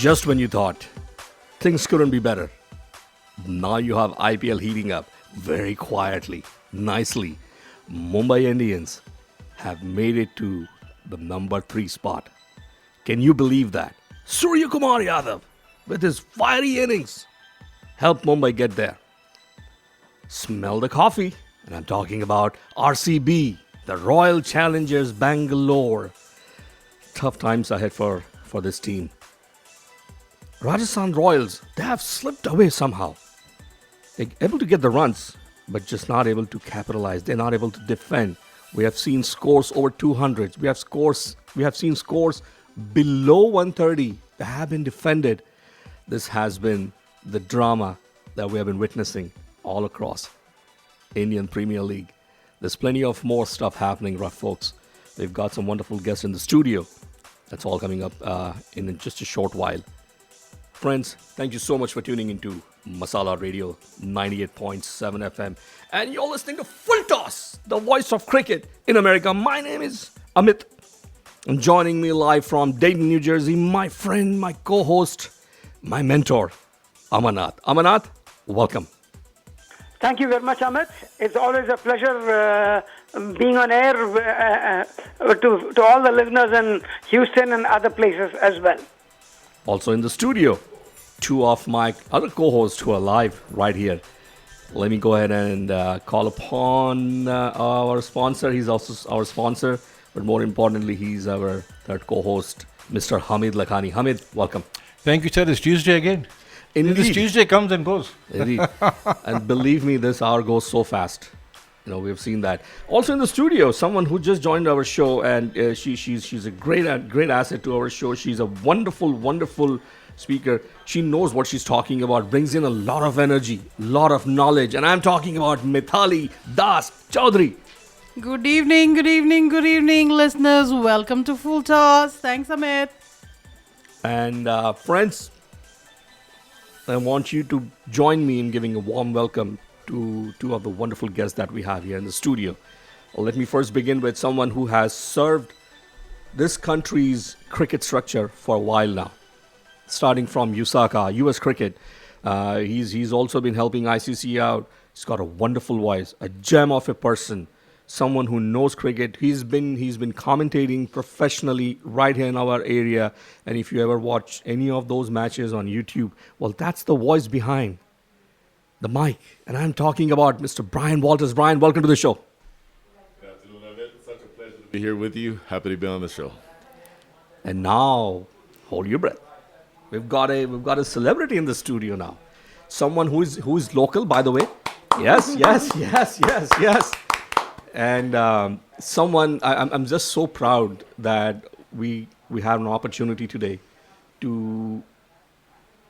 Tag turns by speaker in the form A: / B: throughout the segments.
A: Just when you thought things couldn't be better, now you have IPL heating up very quietly, nicely. Mumbai Indians have made it to the number 3 spot. Can you believe that? Surya Kumar Yadav, with his fiery innings, helped Mumbai get there. Smell the coffee, and I'm talking about RCB, the Royal Challengers Bangalore. Tough times ahead for this team. Rajasthan Royals, they have slipped away somehow. They're able to get the runs, but just not able to capitalize. They're not able to defend. We have seen scores over 200. We have seen scores below 130 that have been defended. This has been the drama that we have been witnessing all across Indian Premier League. There's plenty of more stuff happening, rough folks. We've got some wonderful guests in the studio. That's all coming up in just a short while. Friends, thank you so much for tuning into Masala Radio 98.7 FM. And you're listening to Fulltoss, the voice of cricket in America. My name is Amit. And joining me live from Dayton, New Jersey, my friend, my co-host, my mentor, Amarnath. Amarnath, welcome.
B: Thank you very much, Amit. It's always a pleasure being on air to all the listeners in Houston and other places as well.
A: Also in the studio, two of my other co-hosts who are live right here. Let me go ahead and call upon our sponsor. He's also our sponsor, but more importantly, he's our third co-host, Mr. Hamid Lakhani. Hamid, welcome.
C: Thank you, sir. It's Tuesday again.
A: Indeed.
C: This Tuesday comes and goes.
A: Indeed. And believe me, this hour goes so fast. You know, we've seen that. Also in the studio, someone who just joined our show, and she's a great asset to our show. She's a wonderful speaker. She knows what she's talking about, brings in a lot of energy, lot of knowledge. And I'm talking about Mithali Das Chaudhary.
D: Good evening, listeners. Welcome to Fulltoss. Thanks, Amit.
A: And friends, I want you to join me in giving a warm welcome to two of the wonderful guests that we have here in the studio. Let me first begin with someone who has served this country's cricket structure for a while now. Starting from USACA, US Cricket. He's also been helping ICC out. He's got a wonderful voice, a gem of a person, someone who knows cricket. He's been commentating professionally right here in our area. And if you ever watch any of those matches on YouTube, well, that's the voice behind the mic. And I'm talking about Mr. Brian Walters. Brian, welcome to the show.
E: Good afternoon, Amit. It's such a pleasure to be here with you. Happy to be on the show.
A: And now, hold your breath. We've got a celebrity in the studio now. Someone who is local, by the way. Yes. And someone, I'm just so proud that we have an opportunity today to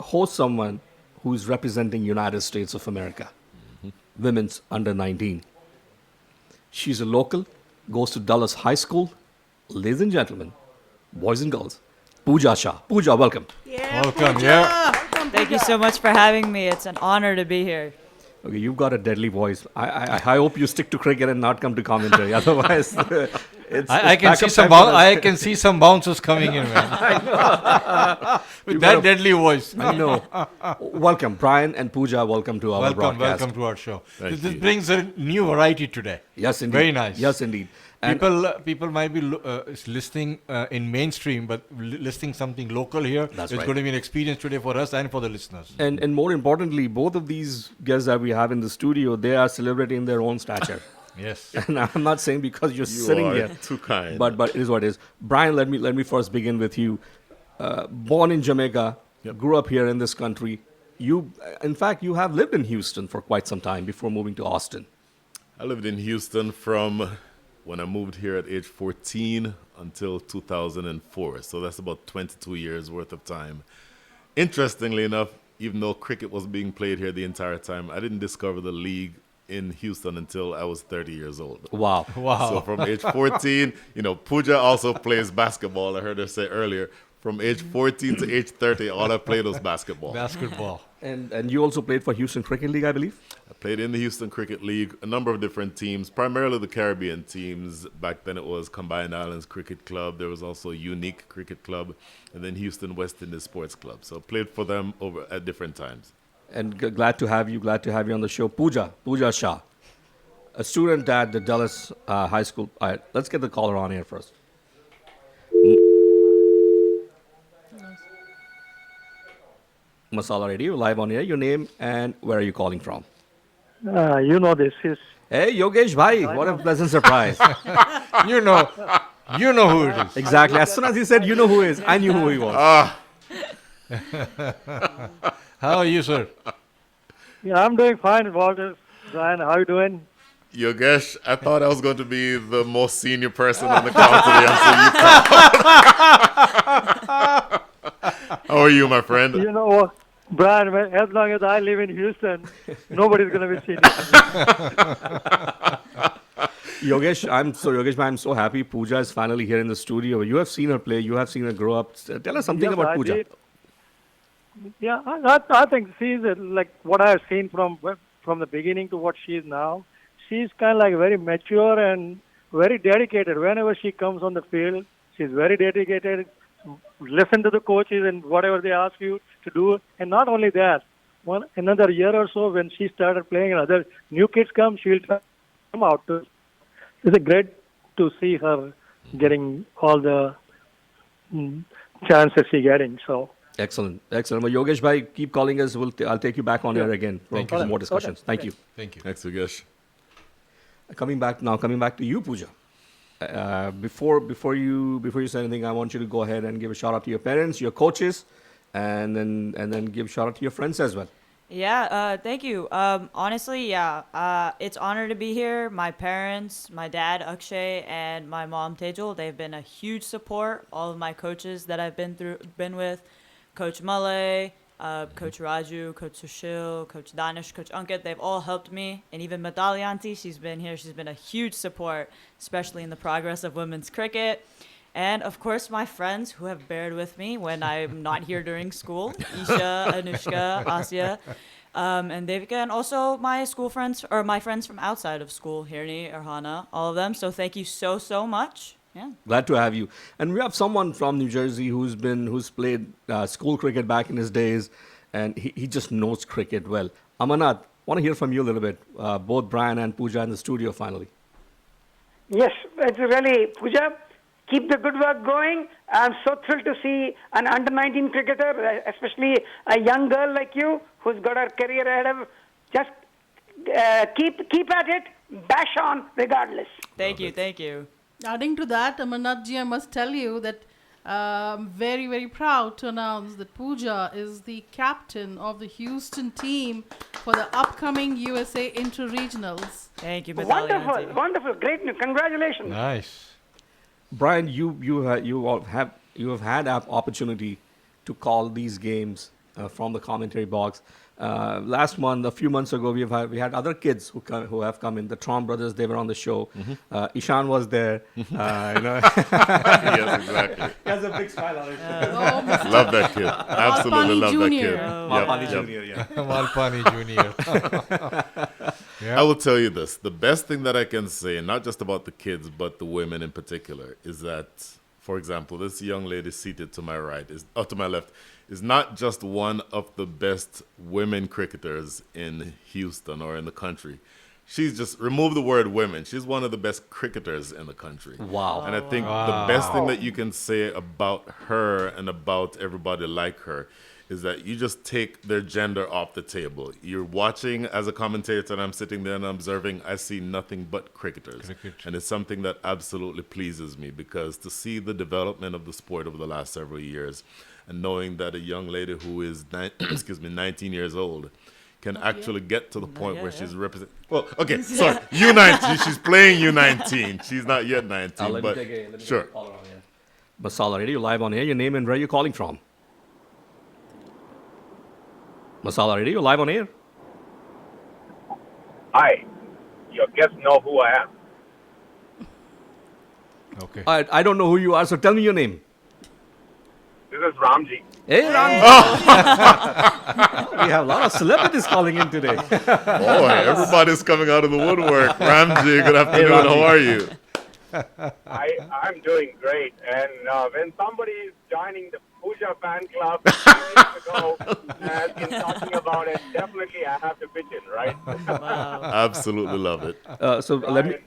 A: host someone who's representing United States of America, women's under 19. She's a local, goes to Dulles High School. Ladies and gentlemen, boys and girls, Pooja Shah. Pooja, welcome.
D: Yeah,
C: Welcome,
D: Pooja.
C: yeah.
D: Welcome,
F: Thank you
D: Pooja.
F: so much for having me. It's an honor to be here.
A: Okay, you've got a deadly voice. I hope you stick to cricket and not come to commentary. Otherwise,
C: I can see some bounces coming in, man. With that deadly voice.
A: I know. Welcome, Brian and Pooja. Welcome to our broadcast.
C: Welcome to our show.
E: Thank
C: This
E: you.
C: brings a new variety today.
A: Yes, indeed.
C: Very nice.
A: Yes, indeed. And
C: People might be listening in mainstream, but listening something local here.
A: That's
C: It's
A: right.
C: going to be an experience today for us and for the listeners.
A: And more importantly, both of these guests that we have in the studio, they are celebrating their own stature.
C: Yes.
A: And I'm not saying because you're
E: You
A: sitting
E: are
A: here,
E: too kind.
A: but it is what it is. Brian, let me first begin with you. Born in Jamaica, grew up here in this country. In fact, you have lived in Houston for quite some time before moving to Austin.
E: I lived in Houston from when I moved here at age 14 until 2004. So that's about 22 years worth of time. Interestingly enough, even though cricket was being played here the entire time, I didn't discover the league in Houston until I was 30 years old.
A: Wow.
E: So from age 14, Pooja also plays basketball. I heard her say earlier, from age 14 to age 30, all I played was basketball.
C: Basketball.
A: And you also played for Houston Cricket League, I believe?
E: I played in the Houston Cricket League, a number of different teams, primarily the Caribbean teams. Back then it was Combined Islands Cricket Club. There was also Unique Cricket Club, and then Houston West Indies Sports Club. So played for them over at different times.
A: And glad to have you on the show. Pooja Shah, a student at the Dallas High School. All right, let's get the caller on air first. Masala Radio, live on air. Your name and where are you calling from?
G: This is
A: Hey, Yogesh bhai, what a pleasant surprise.
C: You know who it is.
A: Exactly. As soon as he said, you know who is, I knew who he was.
C: How are you, sir?
G: I'm doing fine, Walter. Brian, how are you doing?
E: Yogesh, I thought I was going to be the most senior person on the call today until you called. How are you, my friend?
G: You know what, Brian, as long as I live in Houston, nobody's going to be senior.
A: Yogesh, I'm so happy. Pooja is finally here in the studio. You have seen her play. You have seen her grow up. Tell us something
G: Yes,
A: about
G: I
A: Pooja.
G: did. Yeah, I think she's like what I've seen from the beginning to what she is now. She's kind of like very mature and very dedicated. Whenever she comes on the field, she's very dedicated. Listen to the coaches and whatever they ask you to do. And not only that, another year or so when she started playing and other new kids come, she'll come out. It's great to see her getting all the chances she's getting. So.
A: Excellent. Well, Yogesh bhai, keep calling us. I'll take you back on air again for more discussions.
G: Okay.
A: Thank you.
C: Thank you.
E: Thanks, Yogesh.
A: Coming back to you, Pooja. Before you say anything, I want you to go ahead and give a shout out to your parents, your coaches, and then give a shout out to your friends as well.
F: Yeah, thank you. Honestly, it's an honor to be here. My parents, my dad, Akshay, and my mom, Tejal, they've been a huge support. All of my coaches that I've been with, Coach Malay, Coach Raju, Coach Sushil, Coach Danish, Coach Ankit, they've all helped me. And even Mithali auntie, she's been here. She's been a huge support, especially in the progress of women's cricket. And, of course, my friends who have bared with me when I'm not here during school, Isha, Anushka, Asya, and Devika, and also my school friends, or my friends from outside of school, Hirni, Erhana, all of them. So thank you so much. Yeah.
A: Glad to have you. And we have someone from New Jersey who's played school cricket back in his days, and he just knows cricket well. Amarnath, want to hear from you a little bit. Both Brian and Pooja in the studio finally.
B: Yes, it's really, Pooja, keep the good work going. I'm so thrilled to see an under-19 cricketer, especially a young girl like you who's got her career ahead of. Just keep at it, bash on regardless.
F: Thank you.
D: Adding to that, Amarnath ji, I must tell you that I'm very, very proud to announce that Pooja is the captain of the Houston team for the upcoming USA Inter-Regionals.
F: Thank you, Mithali auntie.
B: Wonderful, great news. Congratulations.
C: Nice.
A: Brian, you have had an opportunity to call these games from the commentary box. Last month, a few months ago, we had other kids who have come in. The Trom brothers, they were on the show. Ishan was there.
E: Yes, exactly.
A: He has a big smile on his face.
E: Love that kid. Absolutely love that kid.
A: Malpani
E: Yep.
A: Jr., yeah.
C: Malpani Jr.
E: I will tell you this. The best thing that I can say, not just about the kids, but the women in particular, is that, for example, this young lady seated to my right, to my left, is not just one of the best women cricketers in Houston or in the country. She's just, remove the word women, she's one of the best cricketers in the country.
A: Wow.
E: And I think the best thing that you can say about her and about everybody like her is that you just take their gender off the table. You're watching as a commentator, and I'm sitting there and I'm observing, I see nothing but cricketers. And it's something that absolutely pleases me, because to see the development of the sport over the last several years, and knowing that a young lady who is 19 years old can actually get to the point where she's representing. Well, okay, sorry, U19. She's playing U19. She's not yet 19,
A: Let
E: but
A: me take a
E: sure.
A: caller on air. Masala Radio, live on air. Your name and where are you calling from? Masala Radio, live on air.
H: Hi. Your guests know who I am.
C: Okay.
A: I don't know who you are, so tell me your name.
H: This is Ramji.
A: Hey, Ramji. We have a lot of celebrities calling in today.
E: Boy, everybody's coming out of the woodwork. Ramji, good afternoon.
A: Ramji.
E: How are you?
H: I'm doing great. And when somebody is joining the Pooja fan club 2 weeks ago has been talking about it, definitely I have to pitch in, right?
E: Absolutely love it.
A: So let me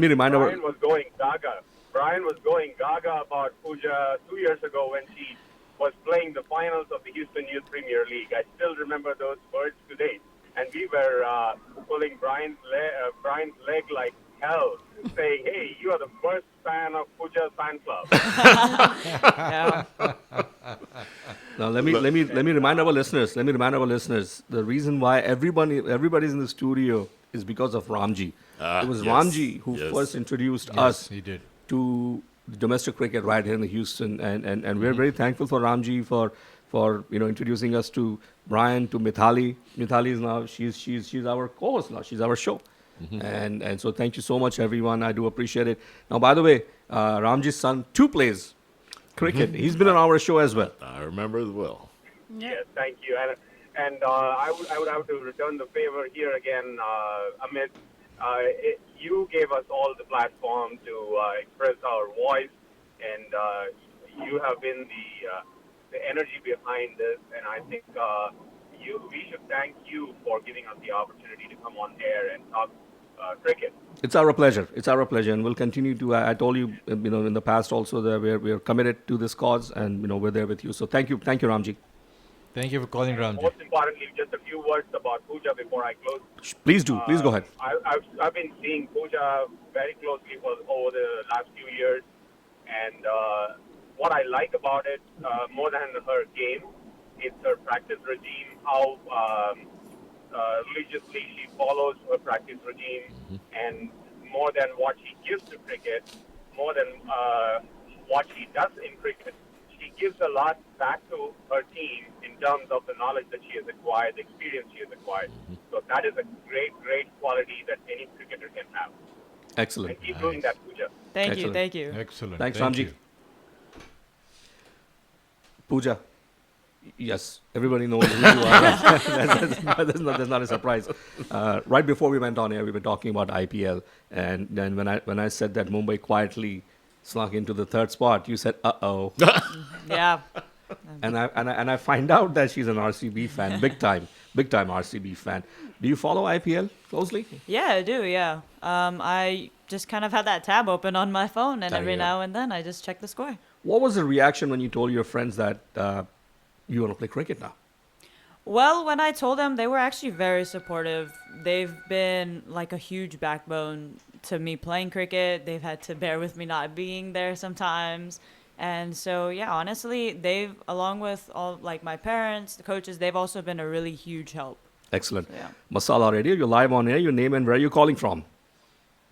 A: remind
H: Brian was going gaga. Brian was going gaga about Pooja 2 years ago when she was playing the finals of the Houston Youth Premier League. I still remember those words today. And we were pulling Brian's leg like hell, saying, "Hey, you are the first fan of Pooja's fan club."
F: Yeah.
A: Now let me remind our listeners. The reason why everybody's in the studio is because of Ramji. It was
E: yes,
A: Ramji who
E: yes.
A: first introduced
C: Yes,
A: us
C: he did.
A: to domestic cricket right here in the Houston, and we're very thankful for Ramji for introducing us to Brian, to Mithali. Mithali is now she's our co-host now. She's our show, and so thank you so much, everyone. I do appreciate it. Now, by the way, Ramji's son too plays cricket. He's been on our show as well.
E: I remember as well.
H: Yes, thank you. And I would have to return the favor here again, Amit. You gave us all the platform to express our voice, and you have been the energy behind this. And I think we should thank you for giving us the opportunity to come on air and talk cricket.
A: It's our pleasure. And we'll continue to. I told you, in the past also that we're committed to this cause, and we're there with you. So thank you, Ramji.
C: Thank you for calling, Ramji.
H: Most importantly, just a few words about Pooja before I close.
A: Please do. Please go ahead.
H: I've been seeing Pooja very closely over the last few years, and what I like about it more than her game is her practice regime. How religiously she follows her practice regime, and more than what she gives to cricket, more than what she does in cricket, she gives a lot back to her team in terms of the knowledge that she has acquired, the experience she has acquired. So that is a great, great quality that any cricketer can have.
A: Excellent.
H: And keep doing that, Pooja.
F: Thank
A: Excellent.
F: you. Thank you.
C: Excellent.
A: Thanks,
C: Thank
A: Ramji.
C: you.
A: Pooja. Yes, everybody knows who you are. That's not a surprise. Right before we went on air, we were talking about IPL, and then when I said that Mumbai quietly slunk into the third spot, you said, "Uh-oh."
F: Yeah.
A: and I find out that she's an RCB fan, big time RCB fan. Do you follow IPL closely?
F: Yeah, I do. Yeah. I just kind of had that tab open on my phone, and every
A: yeah.
F: now and then I just check the score.
A: What was the reaction when you told your friends that you want to play cricket now?
F: Well, when I told them, they were actually very supportive. They've been like a huge backbone to me playing cricket. They've had to bear with me not being there sometimes. And so, yeah, honestly, they've, along with all like my parents, the coaches, they've also been a really huge help.
A: Excellent.
F: Yeah.
A: Masala Radio, you're live on air. Your name and where are you calling from?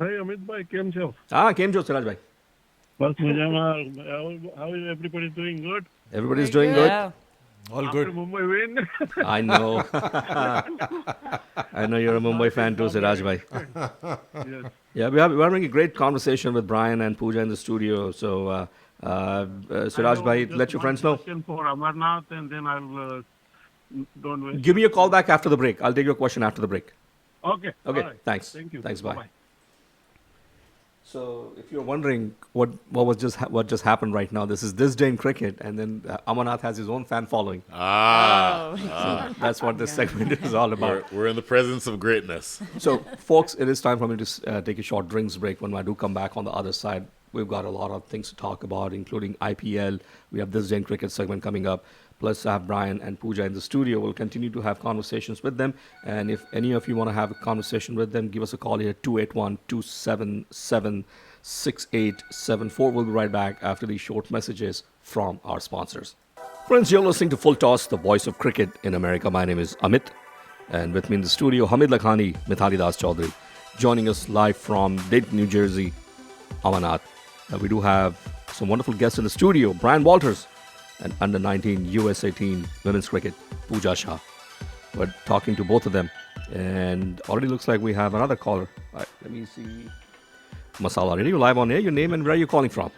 G: Hi, Amit bhai, કેમ છો?
A: કેમ છો, Siraj bhai?
G: બસ મજામાં. How is everybody doing? Good?
A: Everybody's doing good.
F: Yeah.
C: All
G: After
C: good.
G: Mumbai win.
A: I know. I know you're a Mumbai fan too, Siraj bhai.
G: Yes.
A: Yeah, we're having a great conversation with Brian and Pooja in the studio. So, Siraj bhai, let your friends know.
G: Question for Amarnath, and then I'll don't waste.
A: Give me a call back after the break. I'll take your question after the break.
G: Okay.
A: Okay,
G: all right.
A: thanks.
G: Thank you.
A: Thanks, bye.
G: Bye-bye.
A: So, if you're wondering what just happened right now, this is This Day in Cricket, and then Amarnath has his own fan following. That's what this segment is all about.
E: We're in the presence of greatness.
A: So, folks, it is time for me to take a short drinks break. When I do come back on the other side, we've got a lot of things to talk about, including IPL. We have This Day in Cricket segment coming up. Plus, I have Brian and Pooja in the studio. We'll continue to have conversations with them. And if any of you want to have a conversation with them, give us a call here, 281-277-6874. We'll be right back after these short messages from our sponsors. Friends, you're listening to Fulltoss, the voice of cricket in America. My name is Amit. And with me in the studio, Amit-Amarnath-Hamid-Mithali Chaudhary. Joining us live from Dayton, New Jersey, Amarnath. We do have some wonderful guests in the studio. Brian Walters, and under-19 USA team women's cricket, Pooja Shah. We're talking to both of them, and already looks like we have another caller. All right, let me see. Masala Radio, live on air. Your name and where are you calling from?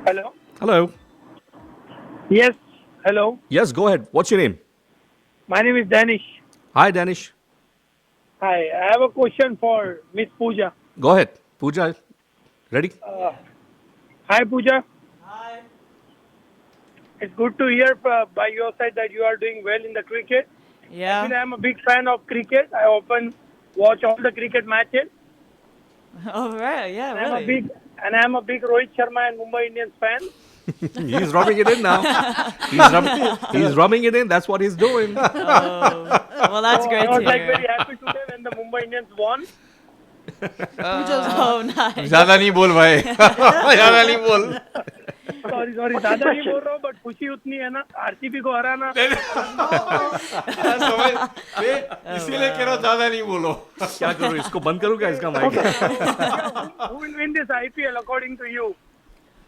B: Hello.
A: Hello.
B: Yes,
I: Hello,
A: Yes, go ahead. What's your name?
I: my name is Danish.
A: Hi, Danish.
I: Hi, I have a question for Miss Pooja.
A: Go ahead. Pooja, ready?
I: Hi, Pooja. It's good to hear by your side that you are doing well in the cricket.
F: Yeah.
I: Actually, I'm a big fan of cricket. I often watch all the cricket matches.
F: Oh, right. Yeah,
I: I'm a
F: really.
I: I'm a big Rohit Sharma and Mumbai Indians fan.
A: He's rubbing it in now. He's rubbing it in. That's what he's doing.
F: Well, that's
I: So
F: great
I: I was
F: to
I: like
F: hear.
I: very happy today when the Mumbai Indians won.
F: Oh, nice.
C: ज़्यादा नहीं बोल भाई ज़्यादा नहीं बोल
I: Sorry, ज़्यादा नहीं बोल रहा हूँ, but खुशी उतनी है ना आरसीबी को हराना.
C: समझ इसीलिए कह रहा हूँ ज़्यादा नहीं बोलो
A: क्या करूँ इसको बंद करूँ क्या इसका mic
I: Who will win this IPL according to you?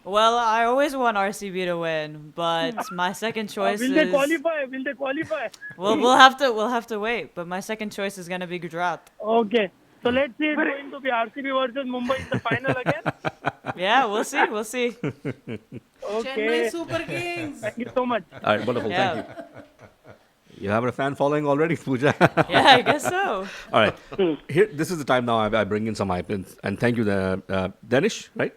F: Well, I always want RCB to win, but my second choice
I: Will they
F: is.
I: qualify? Will they qualify?
F: Well, we'll have to wait. But my second choice is gonna be Gujarat.
I: Okay. So let's see. It's going to be RCB versus Mumbai in the final again.
F: Yeah, we'll see. We'll see.
I: Okay.
D: Chennai Super Kings.
I: Thank you so much.
A: All right, wonderful.
F: Yeah.
A: Thank you. You have a fan following already, Pooja.
F: Yeah, I guess so.
A: All right. Here, this is the time now I bring in some IPLs. And thank you, Danish, right?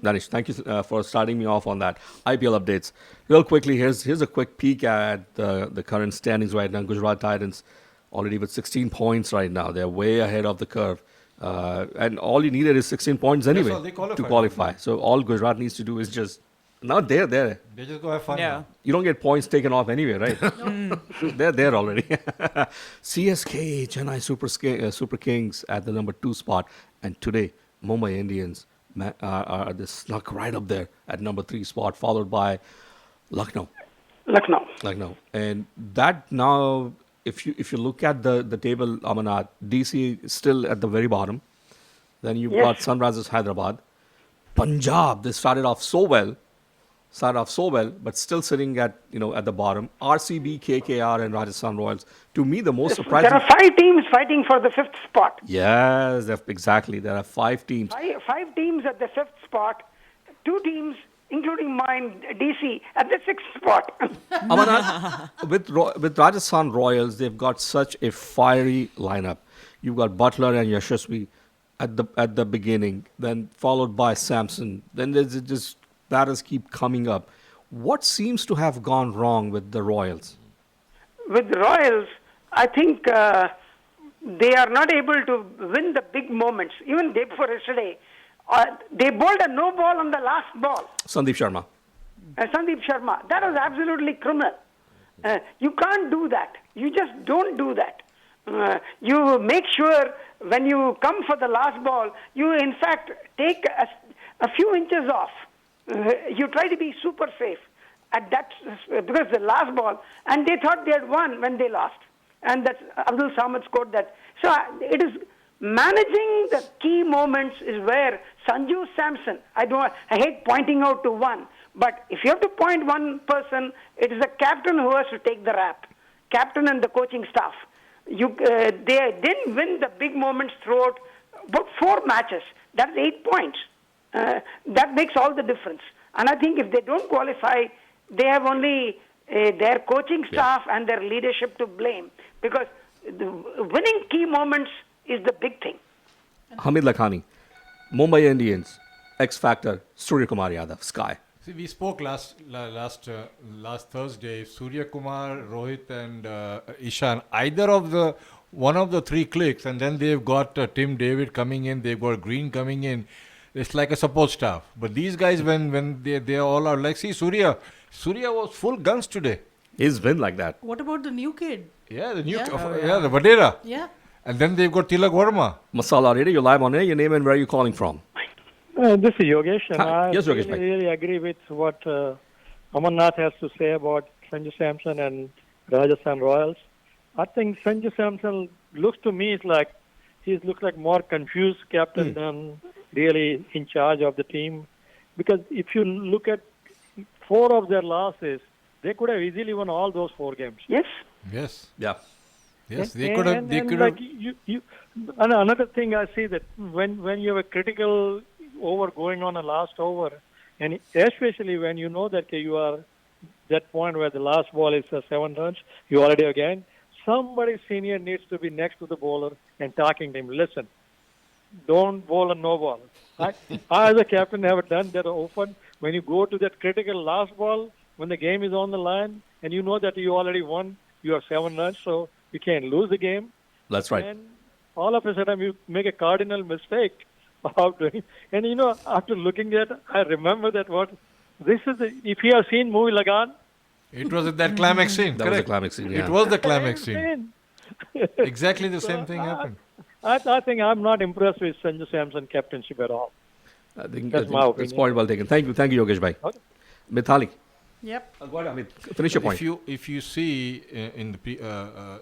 A: Danish, thank you for starting me off on that. IPL updates. Real quickly, here's a quick peek at the current standings right now. Gujarat Titans already with 16 points right now. They're way ahead of the curve. And all you needed is 16 points anyway
C: all, they qualified.
A: to qualify. So all Gujarat needs to do is just... Now they're there.
C: They just go have fun.
F: Yeah.
A: You don't get points taken off anyway, right? They're there already. CSK, Chennai Super Kings at the number 2 spot. And today, Mumbai Indians are they snuck right up there at number 3 spot, followed by Lucknow.
B: Lucknow.
A: And that now, if you look at the table, Amarnath, DC is still at the very bottom. Then you've got Sunrisers Hyderabad. Punjab, they started off so well, but still sitting at the bottom. RCB, KKR, and Rajasthan Royals. To me, the most surprising.
B: There are 5 teams fighting for the 5th spot.
A: Yes, exactly. There are 5 teams.
B: Five teams at the 5th spot. 2 teams, including mine, DC, at the 6th spot.
A: Amarnath, with Rajasthan Royals, they've got such a fiery lineup. You've got Butler and Yashasvi at the beginning, then followed by Samson. Then there's just batters keep coming up. What seems to have gone wrong with the Royals?
B: With the Royals, I think they are not able to win the big moments. Even day before yesterday, they bowled a no ball on the last ball.
A: Sandeep Sharma.
B: Sandeep Sharma. That was absolutely criminal. You can't do that. You just don't do that. You make sure when you come for the last ball, you in fact take a few inches off. You try to be super safe at that because the last ball, and they thought they had won when they lost. And that's Abdul Samad scored that. So it is managing the key moments is where Sanju Samson, I hate pointing out to one, but if you have to point one person, it is the captain who has to take the rap. Captain and the coaching staff. They didn't win the big moments throughout about 4 matches. That's 8 points. That makes all the difference. And I think if they don't qualify, they have only their coaching staff and their leadership to blame. Because winning key moments is the big thing.
A: Hamid Lakhani, Mumbai Indians, X Factor, Surya Kumar Yadav, Sky.
C: See, we spoke last Thursday. Surya Kumar, Rohit, and Ishan. One of the 3 clicks, and then they've got Tim David coming in. They've got Green coming in. It's like a support staff. But these guys, when they all are like, see, Surya was full guns today.
A: He's been like that.
D: What about the new kid?
C: Yeah, the new,
D: Yeah.
C: the Vadera.
D: Yeah.
C: And then they've got Tilak Verma.
A: Masala Radio, you're live on air. Your name and where are you calling from?
G: This is Yogesh, and
A: Hi.
G: I
A: Yes, Yogesh, bhai.
G: really agree with what Amarnath has to say about Sanju Samson and Rajasthan Royals. I think Sanju Samson looks to me he looks like more confused captain than really in charge of the team. Because if you look at 4 of their losses, they could have easily won all those 4 games.
B: Yes.
C: Yes.
A: Yeah.
C: Yes, they
G: And-
C: could have.
G: and-
C: They
G: and
C: could
G: like
C: have.
G: and another thing I see that when you have a critical over going on a last over, and especially when you know that you are that point where the last ball is 7 runs, you already again. Somebody senior needs to be next to the bowler and talking to him. Listen, don't bowl a no ball. I as a captain have done that often. When you go to that critical last ball, when the game is on the line, and you know that you already won, you have 7 runs, so you can't lose the game.
A: That's right.
G: And all of a sudden, you make a cardinal mistake of doing. And after looking at, I remember that if you have seen movie Lagan,
C: It was that climax scene.
A: That was the climax scene, yeah.
C: It was the climax scene. Exactly the same thing happened.
G: I think I'm not impressed with Sanju Samson captainship at all.
A: I think
G: That's my
A: that's
G: opinion.
A: point well taken. Thank you, Yogesh bhai.
G: Okay.
A: Mithali,
D: Yep.
A: go ahead, Amit. Finish your point.
C: If you see in the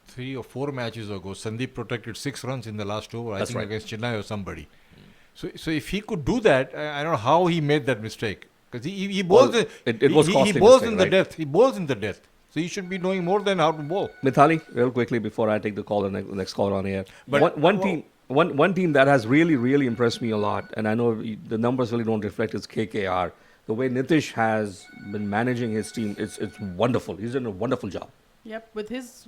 C: 3 or 4 matches ago, Sandeep protected 6 runs in the last over.
A: That's
C: I think
A: right.
C: against Chennai or somebody. So if he could do that, I don't know how he made that mistake. Because he bowls.
A: Well, it was
C: he
A: costly
C: bowls
A: mistake,
C: in the
A: right?
C: death. He bowls in the death. So he should be knowing more than how to bowl.
A: Mithali, real quickly before I take the call, the next caller on air.
C: But-
A: One team that has really impressed me a lot, and I know the numbers really don't reflect, is KKR. The way Nitish has been managing his team, it's wonderful. He's done a wonderful job.
D: Yep, with his,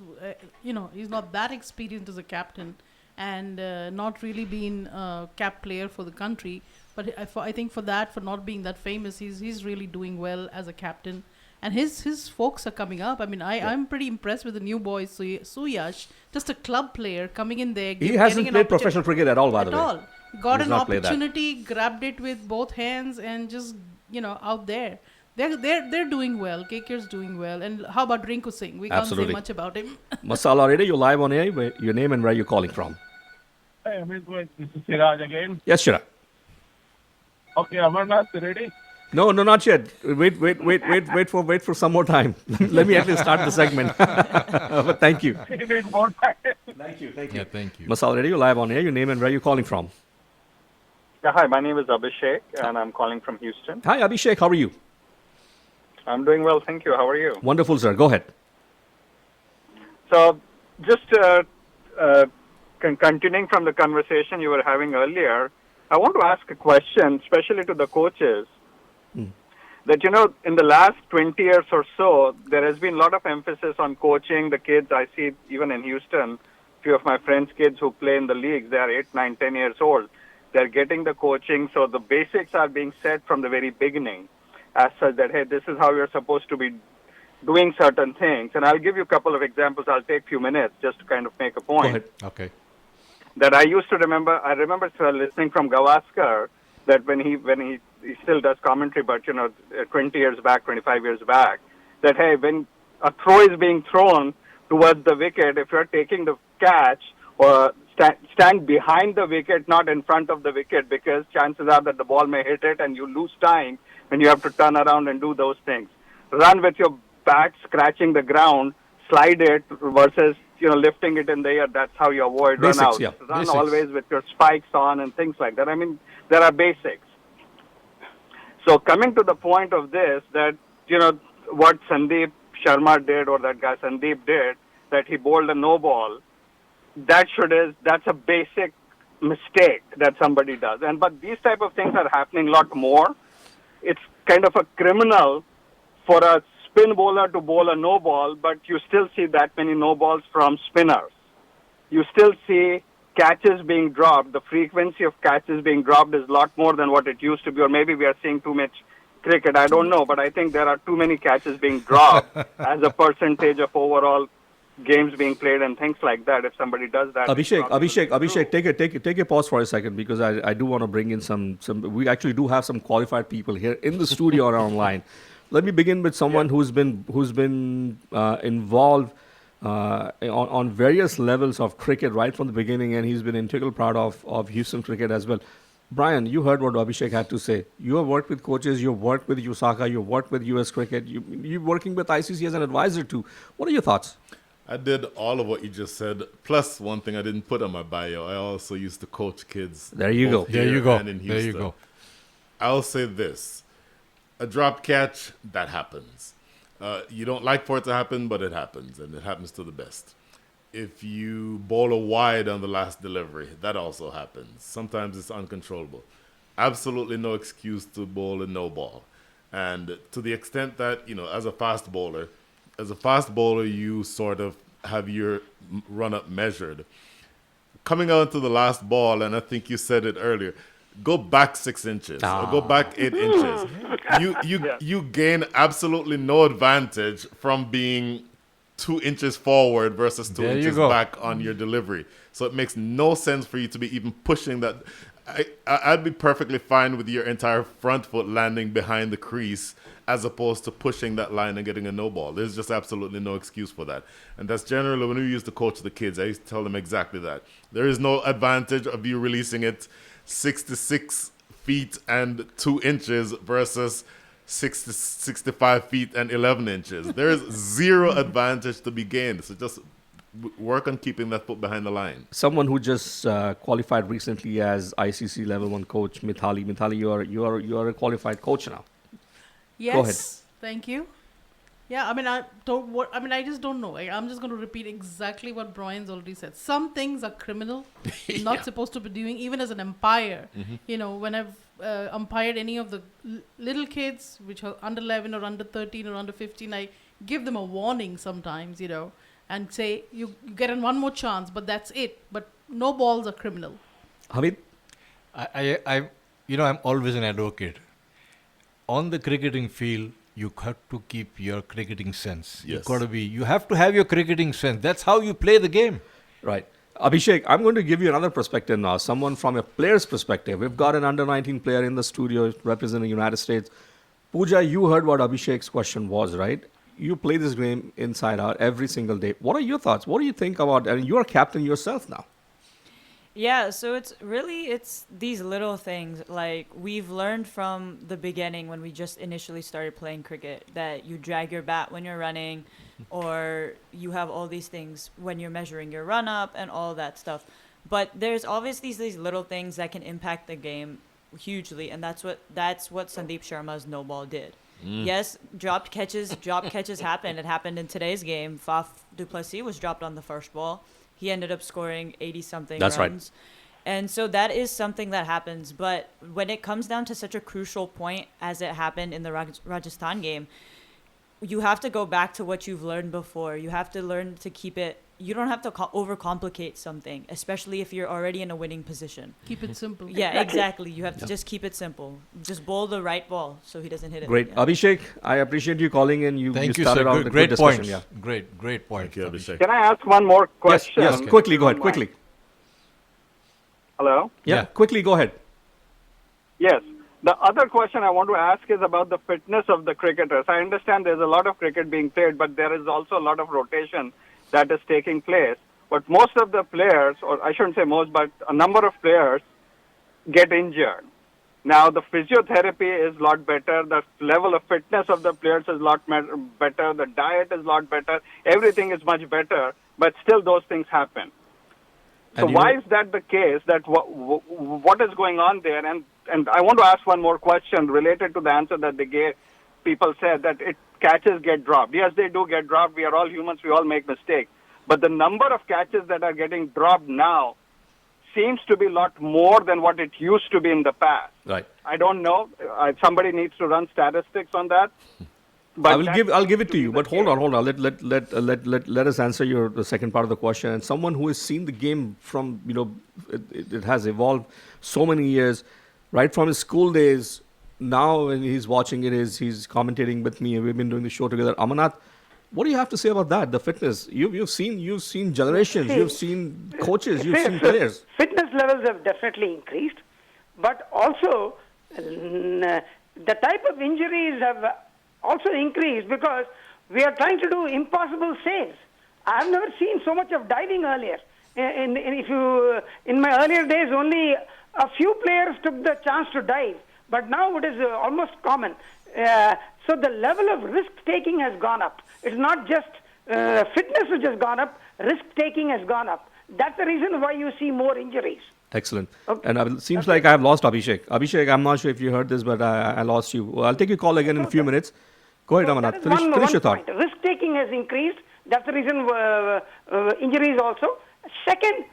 D: he's not that experienced as a captain and not really been a cap player for the country. But I think for not being that famous, he's really doing well as a captain. And his folks are coming up. I mean, I'm pretty impressed with the new boy, Suyash, just a club player coming in there.
A: He hasn't played professional cricket at all, by the way.
D: At all. Got
A: He's
D: an
A: not played that.
D: opportunity, grabbed it with both hands and just, out there. They're doing well. KKR's doing well. And how about Rinku Singh? We can't
A: Absolutely.
D: say much about him.
A: Masala Radio, you're live on air. Your name and where you're calling from.
I: Hey, Amit, this is Siraj again.
A: Yes, Shira.
I: Okay, Amarnath, ready?
A: No, not yet. Wait for some more time. Let me at least start the segment. But thank you.
I: You need more time.
A: Thank you.
C: Yeah, thank you.
A: Masala Radio, live on air. Your name and where you're calling from.
J: Yeah, hi, my name is Abhishek, and I'm calling from Houston.
A: Hi, Abhishek. How are you?
J: I'm doing well, thank you. How are you?
A: Wonderful, sir. Go ahead.
J: So, just continuing from the conversation you were having earlier, I want to ask a question, especially to the coaches. That, in the last 20 years or so, there has been a lot of emphasis on coaching the kids. I see even in Houston, a few of my friends' kids who play in the leagues, they are 8, 9, 10 years old. They're getting the coaching, so the basics are being set from the very beginning as such that, hey, this is how you're supposed to be doing certain things. And I'll give you a couple of examples. I'll take a few minutes just to kind of make a point.
A: Go ahead.
C: Okay.
J: That I used to remember. I remember listening from Gavaskar that when he still does commentary, but 20 years back, 25 years back, that hey, when a throw is being thrown towards the wicket, if you're taking the catch or stand behind the wicket, not in front of the wicket, because chances are that the ball may hit it and you lose time when you have to turn around and do those things. Run with your bat scratching the ground, slide it versus lifting it in the air. That's how you avoid
A: Basics,
J: run out.
A: yeah.
J: Run
C: Basics.
J: always with your spikes on and things like that. I mean, there are basics. So coming to the point of this, that what Sandeep Sharma did, or that guy Sandeep did, that he bowled a no ball, that's a basic mistake that somebody does. But these type of things are happening a lot more. It's kind of a criminal for a spin bowler to bowl a no ball, but you still see that many no balls from spinners. You still see catches being dropped. The frequency of catches being dropped is a lot more than what it used to be, or maybe we are seeing too much cricket. I don't know, but I think there are too many catches being dropped as a percentage of overall games being played and things like that. If somebody does that,
A: Abhishek, take a pause for a second, because I do want to bring in some. We actually do have some qualified people here in the studio or online. Let me begin with someone who's been involved on various levels of cricket right from the beginning, and he's been an integral part of Houston cricket as well. Brian, you heard what Abhishek had to say. You have worked with coaches, you've worked with USACA, you've worked with US Cricket, you're working with ICC as an advisor too. What are your thoughts?
E: I did all of what you just said, plus one thing I didn't put on my bio. I also used to coach kids.
A: There you
E: both
A: go.
E: here
C: There you go.
E: and in
C: There you
E: Houston.
C: go.
E: I'll say this. A drop catch, that happens. You don't like for it to happen, but it happens, and it happens to the best. If you bowl a wide on the last delivery, that also happens. Sometimes it's uncontrollable. Absolutely no excuse to bowl a no ball. And to the extent that, as a fast bowler, you sort of have your run-up measured. Coming out to the last ball, and I think you said it earlier, go back 6 inches or go back 8 inches. You gain absolutely no advantage from being 2 inches forward versus 2 inches back on your delivery. So it makes no sense for you to be even pushing that. I'd be perfectly fine with your entire front foot landing behind the crease as opposed to pushing that line and getting a no ball. There's just absolutely no excuse for that. And that's generally when we used to coach the kids, I used to tell them exactly that. There is no advantage of you releasing it 66 feet and 2 inches versus 65 feet and 11 inches. There is zero advantage to be gained. So just work on keeping that foot behind the line.
A: Someone who just qualified recently as ICC Level 1 coach, Mithali. Mithali, you are a qualified coach now.
D: Yes.
A: Go ahead.
D: Thank you. Yeah, I just don't know. I'm just going to repeat exactly what Brian's already said. Some things are criminal, not supposed to be doing, even as an umpire. When I've umpired any of the little kids, which are under 11 or under 13 or under 15, I give them a warning sometimes, and say, you get in one more chance, but that's it. But no balls are criminal.
A: Hamid?
C: I'm always an advocate. On the cricketing field, you have to keep your cricketing sense.
E: Yes.
C: You have to have your cricketing sense. That's how you play the game.
A: Right. Abhishek, I'm going to give you another perspective now. Someone from a player's perspective. We've got an under-19 player in the studio representing the United States. Pooja, you heard what Abhishek's question was, right? You play this game inside out every single day. What are your thoughts? What do you think about, and you're a captain yourself now.
F: Yeah, so it's these little things. Like, we've learned from the beginning when we just initially started playing cricket that you drag your bat when you're running, or you have all these things when you're measuring your run up and all that stuff. But there's obviously these little things that can impact the game hugely, and that's what Sandeep Sharma's no ball did. Yes, dropped catches happen. It happened in today's game. Faf du Plessis was dropped on the first ball. He ended up scoring 80-something runs.
A: Right.
F: And so that is something that happens. But when it comes down to such a crucial point as it happened in the Rajasthan game, you have to go back to what you've learned before. You have to learn to keep it. You don't have to overcomplicate something, especially if you're already in a winning position.
D: Keep it simple.
F: Yeah, exactly. You have to just keep it simple. Just bowl the right ball so he doesn't hit it.
A: Great.
F: Yeah.
A: Abhishek, I appreciate you calling in. You started out with a
C: Great
A: good
C: point.
A: discussion. Yeah.
C: Great point.
E: Thank you, Abhishek.
J: Can I ask one more question?
A: Yes. Quickly, go ahead. Quickly.
J: Hello?
A: Yeah, quickly, go ahead.
J: Yes. The other question I want to ask is about the fitness of the cricketers. I understand there's a lot of cricket being played, but there is also a lot of rotation that is taking place. But most of the players, or I shouldn't say most, but a number of players get injured. Now, the physiotherapy is a lot better. The level of fitness of the players is a lot better. The diet is a lot better. Everything is much better, but still those things happen. So why is that the case? That what is going on there? And I want to ask one more question related to the answer that they gave. People said that catches get dropped. Yes, they do get dropped. We are all humans. We all make mistakes. But the number of catches that are getting dropped now seems to be a lot more than what it used to be in the past.
A: Right.
J: I don't know. Somebody needs to run statistics on that. But
A: I'll give it to you. But hold on. Let us answer the second part of the question. And someone who has seen the game from, it has evolved so many years, right from his school days. Now when he's watching it, he's commentating with me, and we've been doing the show together. Amarnath, what do you have to say about that? The fitness. You've seen generations. You've seen coaches. You've seen players.
B: Fitness levels have definitely increased, but also the type of injuries have also increased because we are trying to do impossible saves. I've never seen so much of diving earlier. In my earlier days, only a few players took the chance to dive, but now it is almost common. So the level of risk-taking has gone up. It's not just fitness which has gone up, risk-taking has gone up. That's the reason why you see more injuries.
A: Excellent. Okay. And it seems like I have lost Abhishek. Abhishek, I'm not sure if you heard this, but I lost you. I'll take your call again in a few minutes. Go ahead, Amarnath. Finish your thought.
B: Risk-taking has increased. That's the reason injuries also. Second,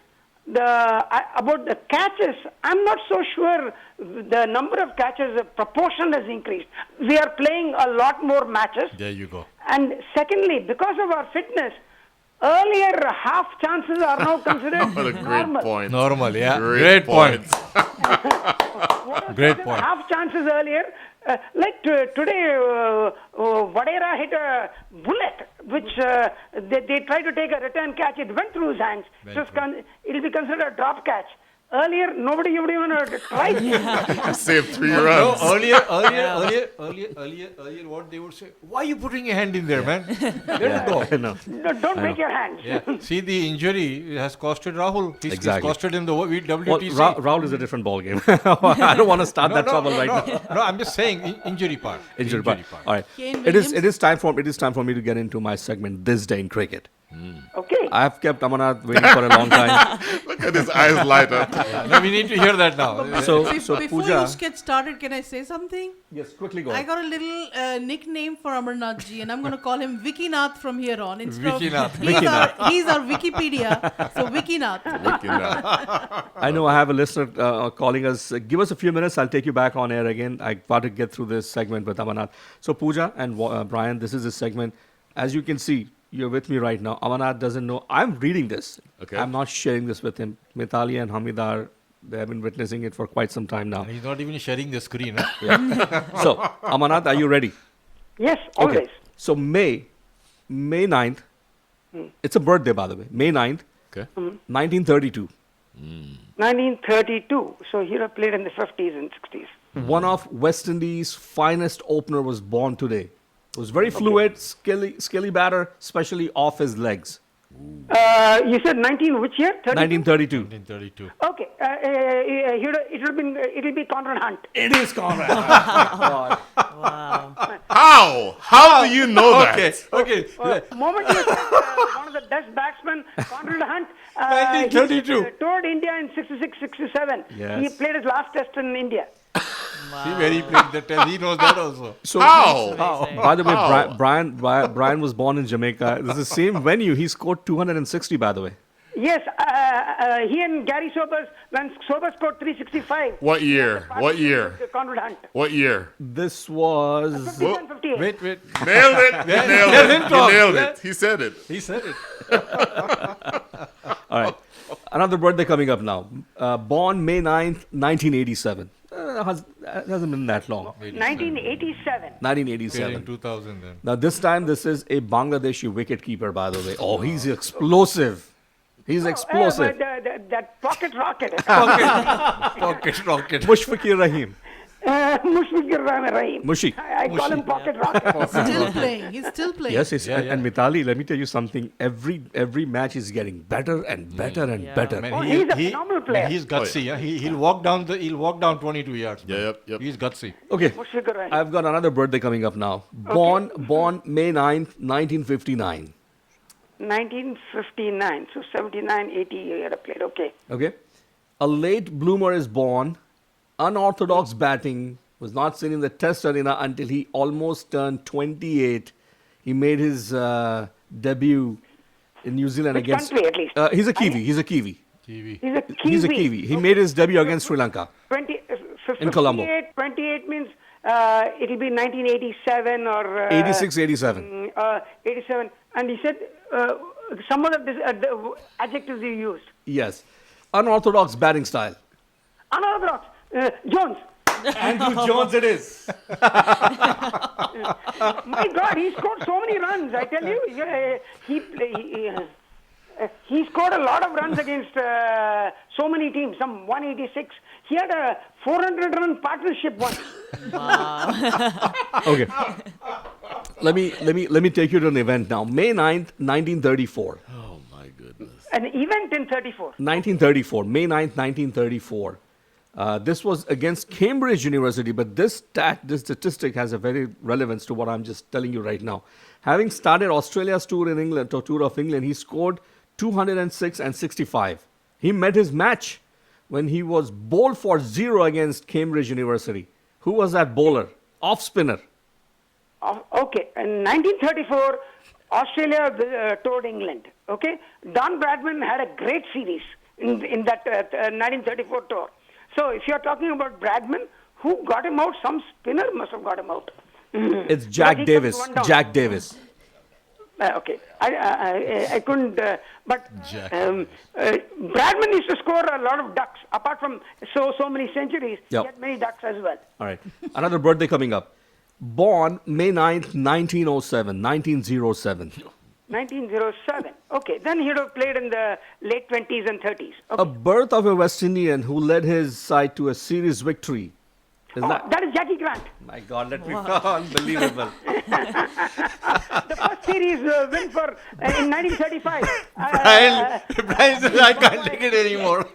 B: about the catches, I'm not so sure the number of catches, the proportion has increased. We are playing a lot more matches.
C: There you go.
B: And secondly, because of our fitness, earlier half chances are now considered
E: What a great
B: normal.
E: point.
C: Normal, yeah.
E: Great
C: point.
B: Great point. Half chances earlier, today, Vadera hit a bullet, which they tried to take a return catch. It went through his hands. So it'll be considered a drop catch. Earlier, nobody would even try.
E: Saved 3
C: No,
E: runs.
C: earlier, what they would say, why are you putting your hand in there, man? Let it go.
B: No, don't break your hands.
C: Yeah. See, the injury has costed Rahul. He's costed him the WTC.
A: Well, Rahul is a different ball game. I don't want to start that trouble right now.
C: No, I'm just saying injury part.
A: Injury part. All right. It is time for me to get into my segment, This Day in Cricket.
B: Okay.
A: I've kept Amarnath waiting for a long time.
E: Look at his eyes light up.
C: No, we need to hear that now.
A: So
D: Before
A: Pooja,
D: you get started, can I say something?
A: yes, quickly go.
D: I got a little nickname for Amarnath ji, and I'm going to call him Vicky Nath from here on.
C: Vicky Nath.
D: He's our Wikipedia, so Vicky Nath.
A: I know I have a listener calling us. Give us a few minutes. I'll take you back on air again. I got to get through this segment with Amarnath. So Pooja and Brian, this is a segment. As you can see, you're with me right now. Amarnath doesn't know. I'm reading this.
E: Okay.
A: I'm not sharing this with him. Mithali and Hamid they have been witnessing it for quite some time now.
C: He's not even sharing the screen. Huh?
A: Yeah. So, Amarnath, are you ready?
B: Yes, always.
A: Okay. So, May 9th, it's a birthday, by the way. May 9th, 1932.
B: 1932. So he played in the 50s and 60s.
A: One of West Indies' finest opener was born today. It was very fluid, skilly batter, especially off his legs.
B: You said 19 which year?
A: 1932.
C: 1932.
B: Okay. It'll be Conrad Hunt.
A: It is Conrad.
F: Wow.
E: How do you know that?
C: Okay.
B: Moment you said one of the best batsmen, Conrad Hunt.
C: 1932.
B: He toured India in 66, 67.
A: Yes.
B: He played his last test in India.
C: See where he played the test. He knows that also.
A: So,
E: How?
A: by the way, Brian was born in Jamaica. This is the same venue. He scored 260, by the way.
B: Yes, he and Gary Sobers, when Sobers scored 365.
E: What year? What year?
B: Conrad Hunt.
E: What year?
A: This was...
B: 57, 58.
C: Wait.
E: Nailed it. He nailed it. He said it.
C: He said it.
A: All right. Another birthday coming up now. Born May 9th, 1987. Hasn't been that long.
B: 1987.
A: 1987.
C: In 2000 then.
A: Now, this time, this is a Bangladeshi wicketkeeper, by the way. Oh, he's explosive. He's explosive.
B: That pocket rocket.
C: Pocket rocket.
A: Mushfiqur Rahim.
B: Mushfiqur Rahim.
A: Mushi.
B: I call him pocket rocket.
D: Still playing. He's still playing.
A: Yes, and Mithali, let me tell you something. Every match is getting better and better and better.
C: Man,
B: He's a phenomenal player.
C: He's gutsy. Yeah? He'll walk down 22 yards.
E: Yeah, yep.
C: He's gutsy.
A: Okay,
B: Mushfiqur Rahim.
A: I've got another birthday coming up now. Born May 9th, 1959.
B: 1959. So 79, 80 you had played. Okay.
A: Okay. A late bloomer is born. Unorthodox batting, was not seen in the test arena until he almost turned 28. He made his debut in New Zealand
B: Which
A: against...
B: country, at least?
A: He's a Kiwi. He's a Kiwi.
B: He's a Kiwi.
A: He made his debut against Sri Lanka.
B: 20,
A: In Colombo.
B: 28 means it'll be 1987 or...
A: 86, 87.
B: 87. And he said some of the adjectives you used.
A: Yes. Unorthodox batting style.
B: Unorthodox. Jones.
A: Andrew Jones it is.
B: My God, he scored so many runs. I tell you, he scored a lot of runs against so many teams. Some 186. He had a 400-run partnership once.
F: Wow.
A: Okay. Let me take you to an event now. May 9th, 1934.
E: Oh my goodness.
B: An event in 34.
A: 1934. May 9th, 1934. This was against Cambridge University, but this statistic has a very relevance to what I'm just telling you right now. Having started Australia's tour of England, he scored 206 and 65. He met his match when he was bowled for 0 against Cambridge University. Who was that bowler? Off spinner.
B: Okay. In 1934, Australia toured England. Okay. Don Bradman had a great series in that 1934 tour. So if you're talking about Bradman, who got him out? Some spinner must have got him out.
A: It's
B: But
A: Jack
B: he
A: Davis.
B: kept one down.
A: Jack Davis.
B: Okay, I couldn't. But
C: Jack.
B: Bradman used to score a lot of ducks. Apart from so many centuries,
A: Yep.
B: he had many ducks as well.
A: All right. Another birthday coming up. Born May 9th, 1907. 1907.
B: 1907. Okay, then he would have played in the late 20s and 30s. Okay.
A: A birth of a West Indian who led his side to a series victory. Is
B: That is Jackie Grant.
A: My God, let me. Unbelievable.
B: The first series win for in 1935.
C: Brian says, I can't take it anymore.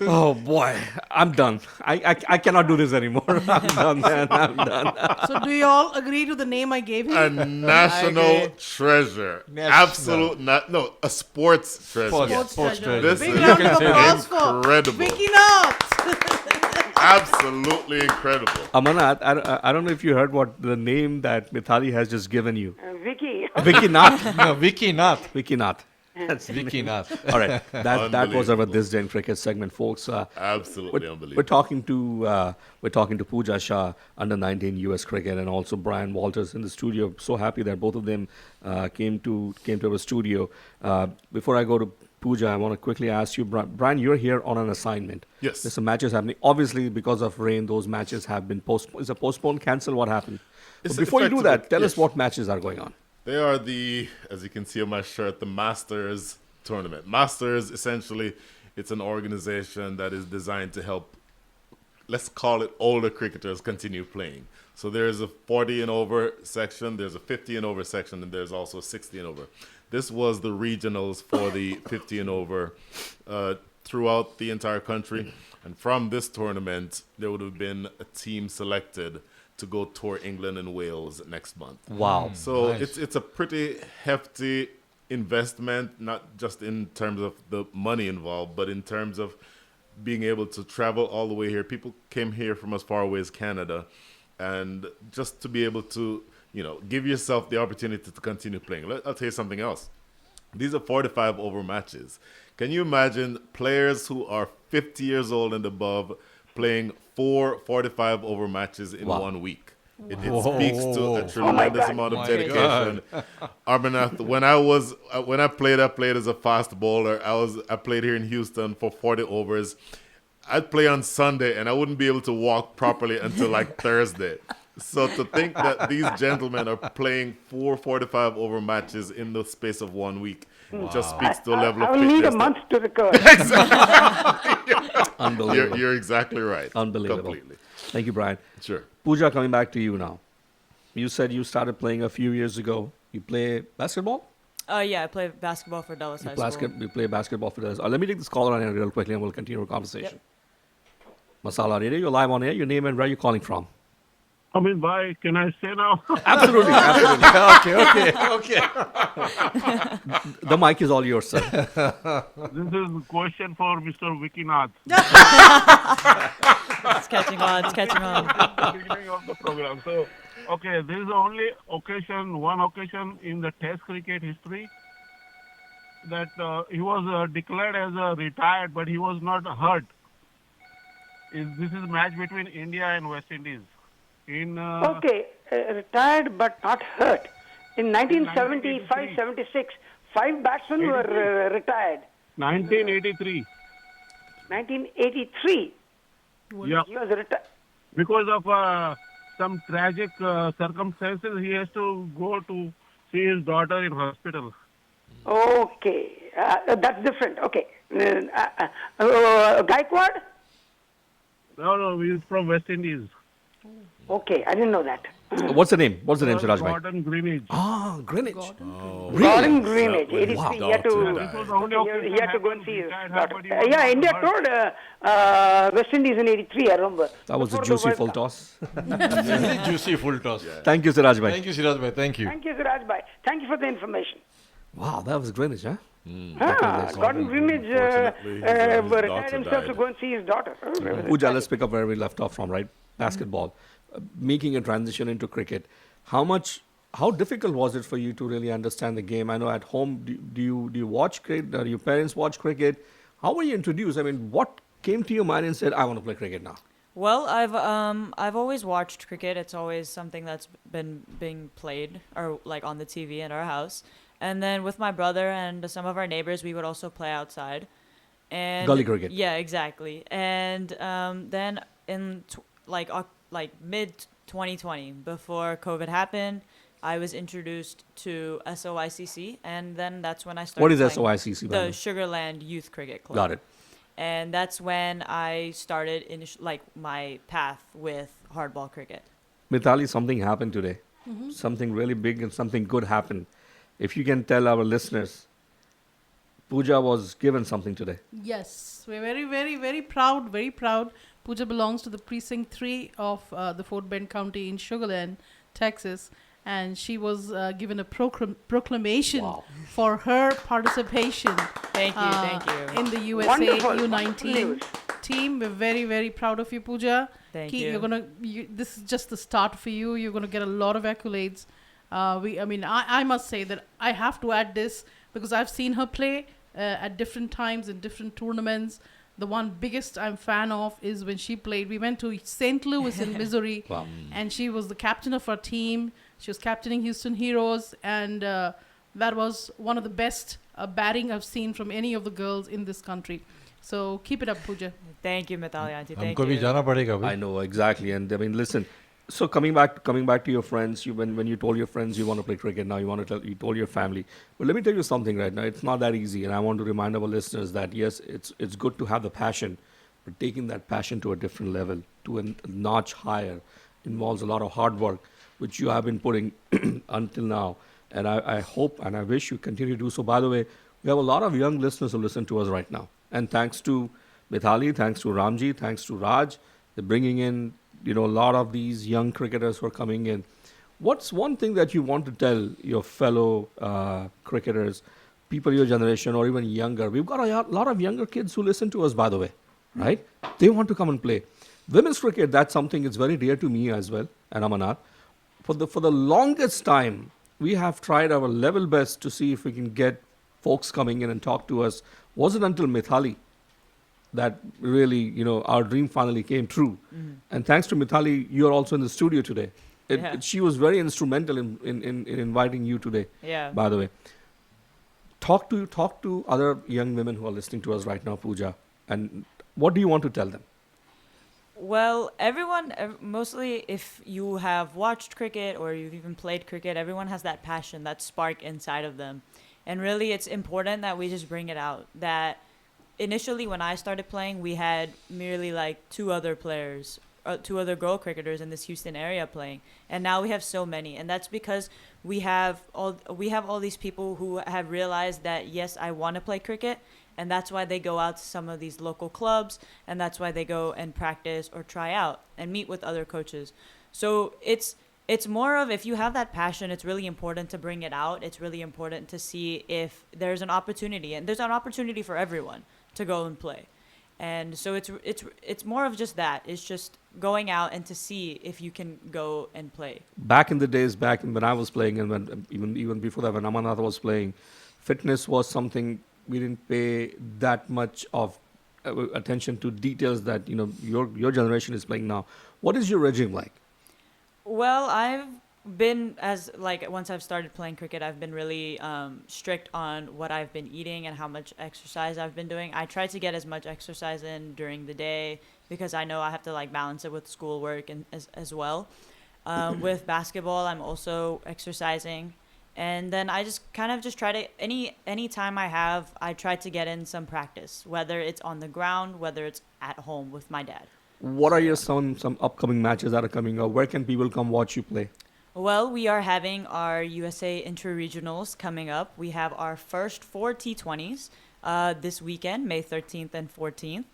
A: Oh boy, I'm done. I cannot do this anymore. I'm done, man. I'm done.
D: So do you all agree to the name I gave him?
E: A national treasure.
C: National.
E: Absolute, a sports treasure.
C: Sports treasure.
E: This
D: Big
E: is
D: round of applause for
E: incredible.
D: Vicky Nath.
E: Absolutely incredible.
A: Amarnath, I don't know if you heard what the name that Mithali has just given you.
B: Vicky.
A: Vicky Nath.
C: No, Vicky Nath.
A: Vicky Nath. That's
C: Vicky Nath.
A: All right, that was our
E: Unbelievable.
A: This Day in Cricket segment, folks.
E: Absolutely
A: We're
E: unbelievable.
A: talking to Pooja Shah, under 19 U.S. cricket, and also Brian Walters in the studio. So happy that both of them came to our studio. Before I go to Pooja, I want to quickly ask you, Brian, you're here on an assignment.
E: Yes.
A: There's some matches happening. Obviously, because of rain, those matches have been postponed. Is it postponed, cancelled? What happened?
E: It's
A: But before you do
E: effectively-
A: that, tell us
E: yes.
A: what matches are going on.
E: They are as you can see on my shirt, the Masters tournament. Masters, essentially, it's an organization that is designed to help, let's call it, older cricketers continue playing. So there's a 40 and over section, there's a 50 and over section, and there's also a 60 and over. This was the regionals for the 50 and over throughout the entire country. And from this tournament, there would have been a team selected to go tour England and Wales next month.
A: Wow.
E: So
C: Nice.
E: it's a pretty hefty investment, not just in terms of the money involved, but in terms of being able to travel all the way here. People came here from as far away as Canada, and just to be able to, give yourself the opportunity to continue playing. I'll tell you something else. These are 45 over matches. Can you imagine players who are 50 years old and above playing 4 45 over matches in
A: Wow.
E: 1 week? It speaks to a
B: my
E: tremendous
B: God.
E: amount of
C: My
E: dedication. Amarnath, when I played as a fast bowler. I played here in Houston for 40 overs. I'd play on Sunday and I wouldn't be able to walk properly until like Thursday. So to think that these gentlemen are playing 4 45 over matches in the space of 1 week just speaks to a level
B: I
E: of
B: will
E: fitness.
B: need a month to recover.
A: Unbelievable.
E: You're exactly right.
A: Unbelievable.
E: Completely.
A: Thank you, Brian.
E: Sure.
A: Pooja, coming back to you now. You said you started playing a few years ago. You play basketball?
F: Yeah, I play basketball for Dallas High School.
A: You play basketball for this. Let me take this caller on air real quickly and we'll continue our conversation. Masala Radio, you're live on air. Your name and where are you calling from?
I: Amit bhai, can I say now?
A: Absolutely. Absolutely.
C: Okay.
A: The mic is all yours, sir.
I: This is a question for Mr. Vicky Nath.
F: It's catching on. It's catching on.
I: Beginning of the program. So, okay, this is the only one occasion in the Test cricket history that he was declared as a retired, but he was not hurt. This is a match between India and West Indies.
B: Okay, retired but not hurt. In 1975-76, 5 batsmen were retired.
I: 1983.
B: 1983,
I: Yeah,
B: he was retired.
I: because of some tragic circumstances, he has to go to see his daughter in hospital.
B: Okay, that's different. Okay, Gaikwad?
I: No, he's from West Indies.
B: Okay, I didn't know that.
A: What's the name? What's the name, Siraj bhai?
I: Gordon Greenwich.
A: Ah, Greenwich.
B: Gordon Greenwich, 83.
E: His
B: He had
E: daughter
B: to,
E: died.
I: This was the only occasion
B: he had to go and
I: happened.
B: see his
I: Retired,
B: daughter.
I: but he was
B: Yeah,
I: not
B: India
I: hurt.
B: toured West Indies in 83, I remember.
A: That was the
B: Before
A: juicy
B: World
A: full
B: Cup.
A: toss.
C: Juicy full toss.
A: Thank you, Siraj bhai.
C: Thank you, Siraj bhai. Thank you.
B: Thank you, Siraj bhai. Thank you for the information.
A: Wow, that was Greenwich, huh?
B: Gordon Greenwich
E: Unfortunately, his
B: retired
E: daughter
B: himself to
E: died.
B: go and see his daughter.
A: Pooja, let's pick up where we left off from, right? Basketball. Making a transition into cricket. How much How difficult was it for you to really understand the game? I know at home, do you watch cricket? Do your parents watch cricket? How were you introduced? I mean, what came to your mind and said, I want to play cricket now?
F: Well, I've always watched cricket. It's always something that's been being played or like on the TV in our house. And then with my brother and some of our neighbors, we would also play outside. And
A: Gully cricket.
F: Yeah, exactly. And then in like mid 2020, before COVID happened, I was introduced to SOICC, and then that's when I started.
A: What is
F: playing
A: SOICC?
F: The Sugarland Youth Cricket Club.
A: Got it.
F: And that's when I started my path with hardball cricket.
A: Mithali, something happened today. Something really big and something good happened. If you can tell our listeners, Pooja was given something today.
D: Yes, we're very, very, very proud, very proud. Pooja belongs to the precinct 3 of the Fort Bend County in Sugarland, Texas. And she was given a proclamation for her participation.
F: Thank you.
D: In the USA
B: Wonderful.
D: U19
B: Wonderful news.
D: team. We're very, very proud of you, Pooja.
F: Thank you.
D: This is just the start for you. You're gonna get a lot of accolades. I must say that I have to add this because I've seen her play at different times in different tournaments. The one biggest I'm fan of is when she played. We went to St. Louis in Missouri, and she was the captain of our team. She was captaining Houston Heroes, and that was one of the best batting I've seen from any of the girls in this country. So keep it up, Pooja.
F: Thank you, Mithali auntie. Thank
C: हमको भी
F: you.
C: जाना पड़ेगा भाई.
A: I know, exactly. And I mean, listen, so coming back to your friends, when you told your friends you want to play cricket, now you told your family. But let me tell you something right now. It's not that easy. And I want to remind our listeners that, yes, it's good to have the passion, but taking that passion to a different level, to a notch higher, involves a lot of hard work, which you have been putting until now. And I hope and I wish you continue to do so. By the way, we have a lot of young listeners who listen to us right now. And thanks to Mithali, thanks to Ramji, thanks to Raj, they're bringing in, a lot of these young cricketers who are coming in. What's one thing that you want to tell your fellow cricketers, people your generation or even younger? We've got a lot of younger kids who listen to us, by the way, right? They want to come and play. Women's cricket, that's something that's very dear to me as well, and Amarnath. For the longest time, we have tried our level best to see if we can get folks coming in and talk to us. Wasn't until Mithali that really, our dream finally came true. Mm-hmm. And thanks to Mithali, you're also in the studio today. She was very instrumental in inviting you today, by the way. Talk to other young women who are listening to us right now, Pooja. And what do you want to tell them?
F: Well, everyone, mostly if you have watched cricket or you've even played cricket, everyone has that passion, that spark inside of them. And really, it's important that we just bring it out. That initially, when I started playing, we had merely like two other girl cricketers in this Houston area playing. And now we have so many. And that's because we have all these people who have realized that, yes, I want to play cricket. And that's why they go out to some of these local clubs, and that's why they go and practice or try out and meet with other coaches. So it's more of, if you have that passion, it's really important to bring it out. It's really important to see if there's an opportunity, and there's an opportunity for everyone to go and play. And so it's more of just that. It's just going out and to see if you can go and play.
A: Back in the days, when I was playing, and when even before that, when Amarnath was playing, fitness was something we didn't pay that much of attention to details that your generation is playing now. What is your regime like?
F: Well, I've been once I've started playing cricket, I've been really strict on what I've been eating and how much exercise I've been doing. I try to get as much exercise in during the day because I know I have to balance it with schoolwork and as well. With basketball, I'm also exercising. And then I just try to, any time I have, I try to get in some practice, whether it's on the ground, whether it's at home with my dad.
A: What are some upcoming matches that are coming up? Where can people come watch you play?
F: Well, we are having our USA Inter-Regionals coming up. We have our first 4 T20s this weekend, May 13th and 14th.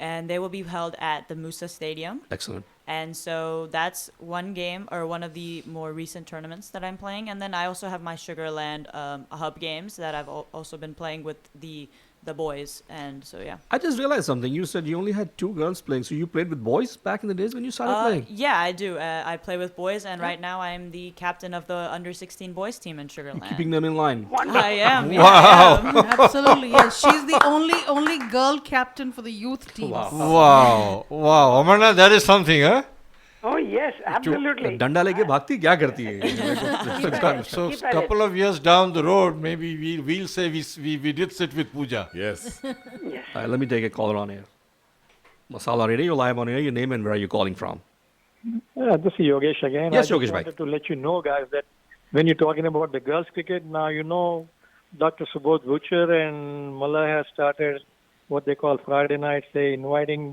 F: And they will be held at the Musa Stadium.
A: Excellent.
F: And so that's one game, or one of the more recent tournaments that I'm playing. And then I also have my Sugarland hub games that I've also been playing with the the boys. And so, yeah.
A: I just realized something. You said you only had 2 girls playing, so you played with boys back in the days when you started playing?
F: Yeah, I do. I play with boys, and right now I'm the captain of the under-16 boys team in Sugarland.
A: Keeping them in line.
F: I am. Yeah,
C: Wow.
F: I am.
D: Absolutely, yes. She's the only girl captain for the youth team.
C: Wow. Wow. Amarnath, that is something, huh?
B: Oh, yes, absolutely.
A: डंडा लेके भागती क्या करती है?
C: So
B: Keep at
C: couple of years down the road, maybe we'll say we did sit with Pooja.
E: Yes.
A: Let me take a caller on air. Masala Radio, you're live on air. Your name and where are you calling from?
G: Yeah, this is Yogesh again.
A: Yes,
G: I
A: Yogesh
G: just
A: bhai.
G: wanted to let you know, guys, that when you're talking about the girls' cricket, now you know Dr. Subodh Butcher and Mullah has started what they call Friday nights. They inviting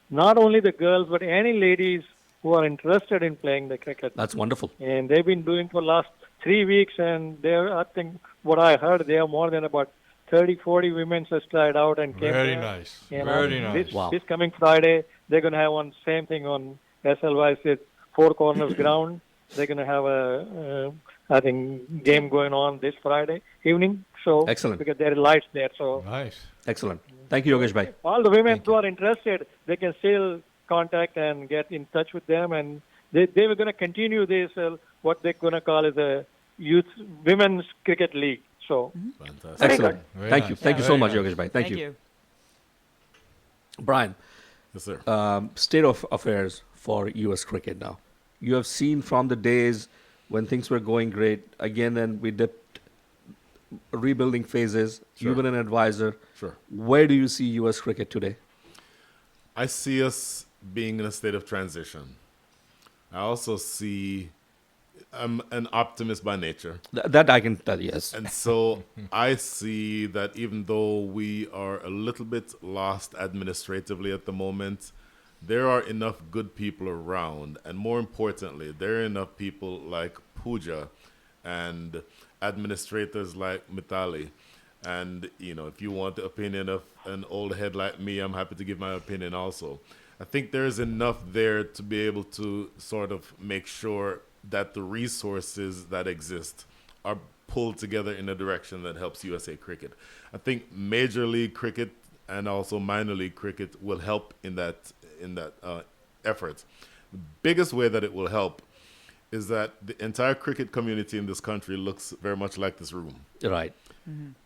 G: not only the girls but any ladies who are interested in playing the cricket.
A: That's wonderful.
G: And they've been doing for last 3 weeks, and I think what I heard, there are more than about 30, 40 women has tried out and came
C: Very
G: there.
C: nice.
G: And
C: Very nice.
G: This coming Friday, they're going to have one same thing on SLY's Four Corners ground. They're going to have I think, game going on this Friday evening. So
A: Excellent.
G: because there are lights there. So
C: Nice.
A: Excellent. Thank you, Yogesh bhai.
G: all the women who are interested, they can still contact and get in touch with them. And they were going to continue this, what they're going to call is a women's cricket league. So
E: Fantastic.
A: Excellent.
C: Very
A: Thank
C: nice.
A: you. Thank you so
C: Very
A: much,
C: nice.
A: Yogesh bhai. Thank
F: Thank
A: you.
F: you.
A: Brian,
E: Yes, sir.
A: state of affairs for U.S. cricket now. You have seen from the days when things were going great, again, then we dipped rebuilding phases.
E: Sure.
A: You've been an advisor.
E: Sure.
A: Where do you see U.S. cricket today?
E: I see us being in a state of transition. I also see I'm an optimist by nature.
A: That I can tell, yes.
E: And so I see that even though we are a little bit lost administratively at the moment, there are enough good people around. And more importantly, there are enough people like Pooja and administrators like Mithali. And, if you want the opinion of an old head like me, I'm happy to give my opinion also. I think there's enough there to be able to sort of make sure that the resources that exist are pulled together in a direction that helps USA cricket. I think Major League Cricket and also Minor League Cricket will help in that effort. The biggest way that it will help is that the entire cricket community in this country looks very much like this room.
A: Right.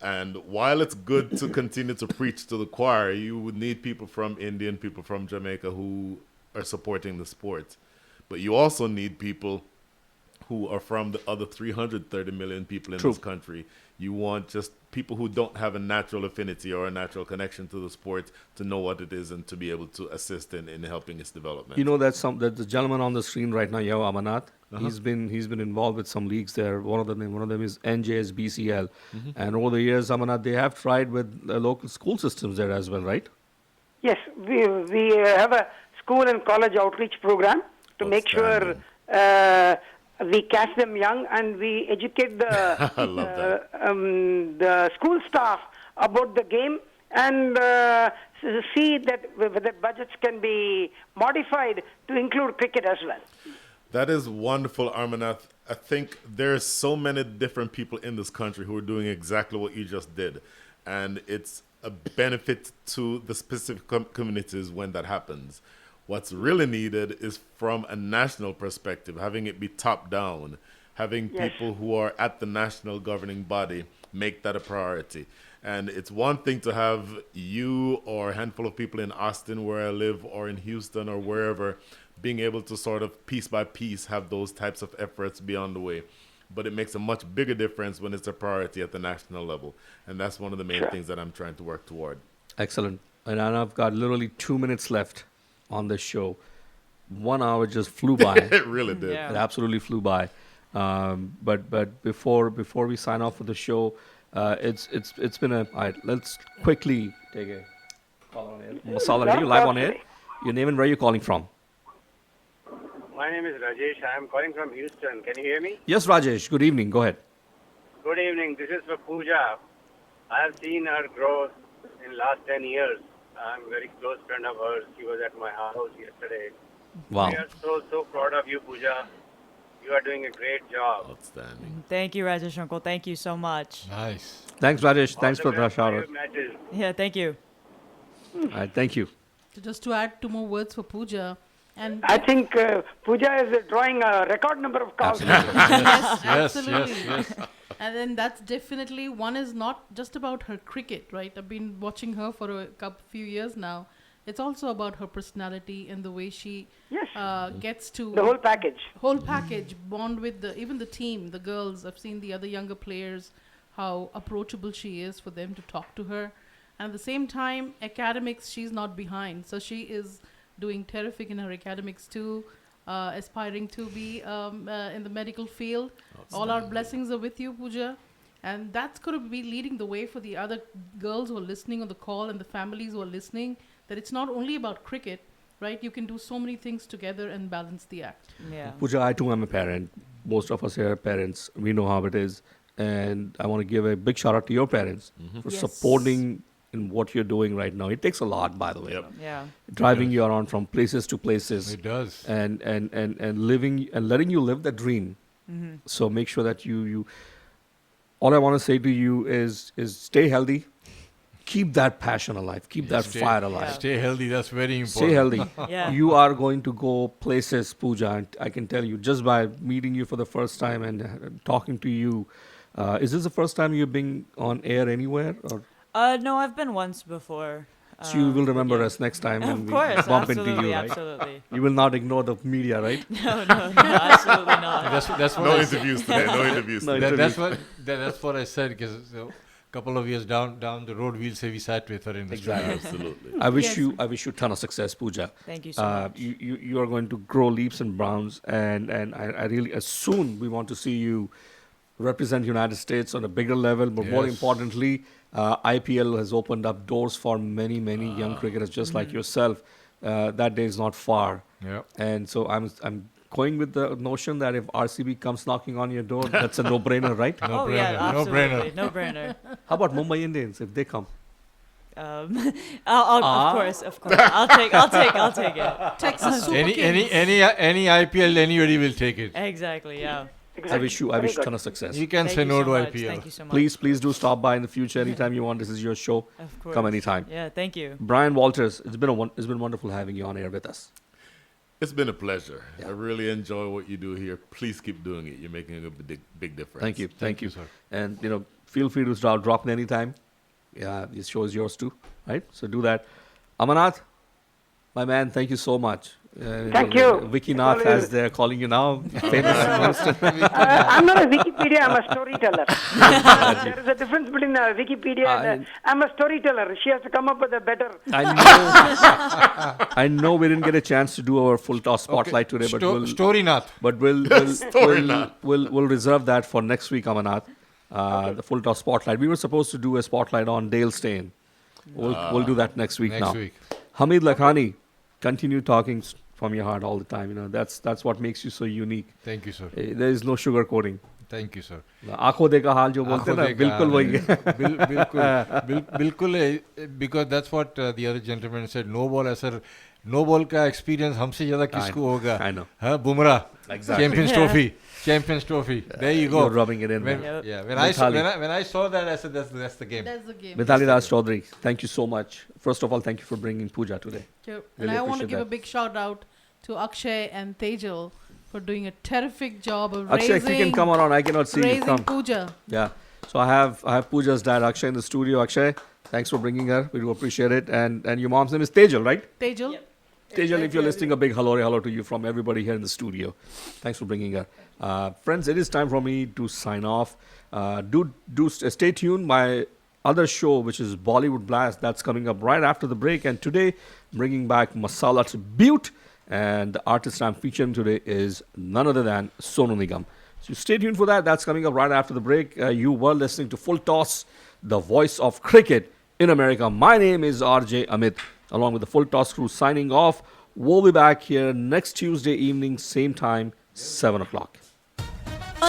E: And while it's good to continue to preach to the choir, you would need people from India and people from Jamaica who are supporting the sport. But you also need people who are from the other 330 million people in
A: True.
E: this country. You want just people who don't have a natural affinity or a natural connection to the sport to know what it is and to be able to assist in helping its development.
A: You know that the gentleman on the screen right now, Amit-Amarnath, he's been involved with some leagues there. One of them is NJSBCL, and over the years, Amarnath, they have tried with local school systems there as well, right?
B: Yes, we have a school and college outreach program to make sure we catch them young and we educate the
E: I love that.
B: the school staff about the game and see that whether budgets can be modified to include cricket as well.
E: That is wonderful, Amarnath. I think there's so many different people in this country who are doing exactly what you just did. And it's a benefit to the specific communities when that happens. What's really needed is from a national perspective, having it be top down, having people who are at the national governing body make that a priority. And it's one thing to have you or a handful of people in Austin where I live or in Houston or wherever being able to sort of piece by piece have those types of efforts be on the way. But it makes a much bigger difference when it's a priority at the national level. And that's one of the main things that I'm trying to work toward.
A: Excellent. And I've got literally 2 minutes left on this show. 1 hour just flew by.
E: It really did.
F: Yeah.
A: It absolutely flew by. But before we sign off for the show, it's been all right. Let's quickly take a call on air. Masala Radio, live on air. Your name and where are you calling from?
K: My name is Rajesh. I am calling from Houston. Can you hear me?
A: Yes, Rajesh. Good evening. Go ahead.
K: Good evening. This is for Pooja. I have seen her growth in last 10 years. I'm a very close friend of hers. She was at my house yesterday.
A: Wow.
K: We are so proud of you, Pooja. You are doing a great job.
E: Outstanding.
F: Thank you, Rajesh Uncle. Thank you so much.
C: Nice.
A: Thanks, Rajesh.
K: All
A: Thanks
K: the
A: for the
K: best
A: shout
K: your
A: out.
K: matches.
F: Yeah, thank you.
A: All right, thank you.
D: So just to add two more words for Pooja. And
B: I think Pooja is drawing a record number of calls.
D: yes,
C: Yes,
D: absolutely.
C: yes.
D: And then that's definitely one is not just about her cricket, right? I've been watching her for a few years now. It's also about her personality and the way she
B: Yes.
D: gets to
B: The whole package.
D: bond with even the team, the girls. I've seen the other younger players, how approachable she is for them to talk to her. And at the same time, academics, she's not behind. So she is doing terrific in her academics too, aspiring to be in the medical field. All our blessings are with you, Pooja. And that's going to be leading the way for the other girls who are listening on the call and the families who are listening, that it's not only about cricket, right? You can do so many things together and balance the act.
F: Yeah.
A: Pooja, I too am a parent. Most of us here are parents. We know how it is. And I want to give a big shout out to your parents for
D: Yes.
A: supporting in what you're doing right now. It takes a lot, by the way.
E: Yep.
F: Yeah.
A: Driving you around from places to places.
C: It does.
A: And living and letting you live that dream. So make sure that you all I want to say to you is stay healthy. Keep that passion alive. Keep that fire alive.
C: Stay healthy. That's very important.
A: Stay healthy.
F: Yeah.
A: You are going to go places, Pooja, and I can tell you just by meeting you for the first time and talking to you. Is this the first time you've been on air anywhere? Or
F: No, I've been once before.
A: so you will remember us next time when
F: Of
A: we
F: course,
A: bump
F: absolutely,
A: into you, right?
F: absolutely.
A: You will not ignore the media, right?
F: No, absolutely not.
C: That's what
E: No
C: I said.
E: interviews today. No interviews
A: No
E: today.
C: That's what I said, because a couple of years down the road, we'll say we sat with her in the
A: Exactly.
E: Absolutely.
A: I wish
D: Yes.
A: I wish you a ton of success, Pooja.
F: Thank you so much.
A: You are going to grow leaps and bounds, and I really as soon we want to see you represent United States on a bigger level. But more
C: Yes.
A: importantly, IPL has opened up doors for many young cricketers just like yourself. That day is not far,
C: Yeah.
A: and so I'm going with the notion that if RCB comes knocking on your door, that's a no-brainer, right?
C: No
F: Oh
C: brainer.
F: yeah,
C: No
F: absolutely,
C: brainer.
F: no brainer.
A: How about Mumbai Indians if they come?
F: Of course, I'll take it.
D: Texas Super
C: Any
D: Kings.
C: IPL, anybody will take it.
F: Exactly, yeah.
A: I wish you
B: Very
A: a
B: good.
A: ton of success.
C: You can
F: Thank
C: say
F: you
C: no
F: so
C: to
F: much.
C: IPL.
F: Thank you so much.
A: Please do stop by in the future anytime you want. This is your show.
F: Of course.
A: Come anytime.
F: Yeah, thank you.
A: Brian Walters, it's been wonderful having you on air with us.
E: It's been a pleasure. I really enjoy what you do here. Please keep doing it. You're making a big difference.
A: Thank you.
C: Thank you, sir.
A: And feel free to drop in anytime. Yeah, this show is yours too, right? So do that. Amarnath, my man, thank you so much.
B: Thank you.
A: Vicky Nath, as they're calling you now, famous host.
B: I'm not a Wikipedia, I'm a storyteller. There is a difference between a Wikipedia and I'm a storyteller. She has to come up with a better...
A: I know we didn't get a chance to do our Fulltoss spotlight today, but
C: Story Nath.
A: we'll reserve that for next week, Amarnath. The Fulltoss spotlight. We were supposed to do a spotlight on Dale Steyn. We'll do that next week now.
C: Next week.
A: Hamid Lakhani, continue talking from your heart all the time. That's what makes you so unique.
C: Thank you, sir.
A: There is no sugarcoating.
C: Thank you, sir.
A: आंखों देखा हाल जो बोलते हैं ना बिल्कुल वही है.
C: बिल्कुल, because that's what the other gentleman said. No ball ऐसा no ball का experience हमसे ज़्यादा किसको होगा?
A: I know.
C: हाँ, Bumrah.
A: Exactly.
C: Champions Trophy. There you go.
A: You're rubbing it in.
C: When,
A: man.
C: yeah, when
A: Mithali.
C: I saw that, I said that's the game.
D: That's the game.
A: Mithali Raj Chaudhary, thank you so much. First of all, thank you for bringing Pooja today.
D: Sure. And
A: Really
D: I want to
A: appreciate
D: give a
A: that.
D: big shout out to Akshay and Tejal for doing a terrific job of
A: Akshay, if you can come around, I cannot see you.
D: raising
A: Come.
D: Pooja.
A: Yeah. So I have Pooja's dad, Akshay, in the studio. Akshay, thanks for bringing her. We do appreciate it. And your mom's name is Tejal, right?
D: Tejal.
A: Tejal, if you're listening, a big hello to you from everybody here in the studio. Thanks for bringing her. Friends, it is time for me to sign off. Stay tuned. My other show, which is Bollywood Blast, that's coming up right after the break. And today, bringing back Masala Tribute. And the artist I'm featuring today is none other than Sonu Nigam. So stay tuned for that. That's coming up right after the break. You were listening to Fulltoss, the voice of cricket in America. My name is RJ Amit, along with the Fulltoss crew signing off. We'll be back here next Tuesday evening, same time, 7 o'clock.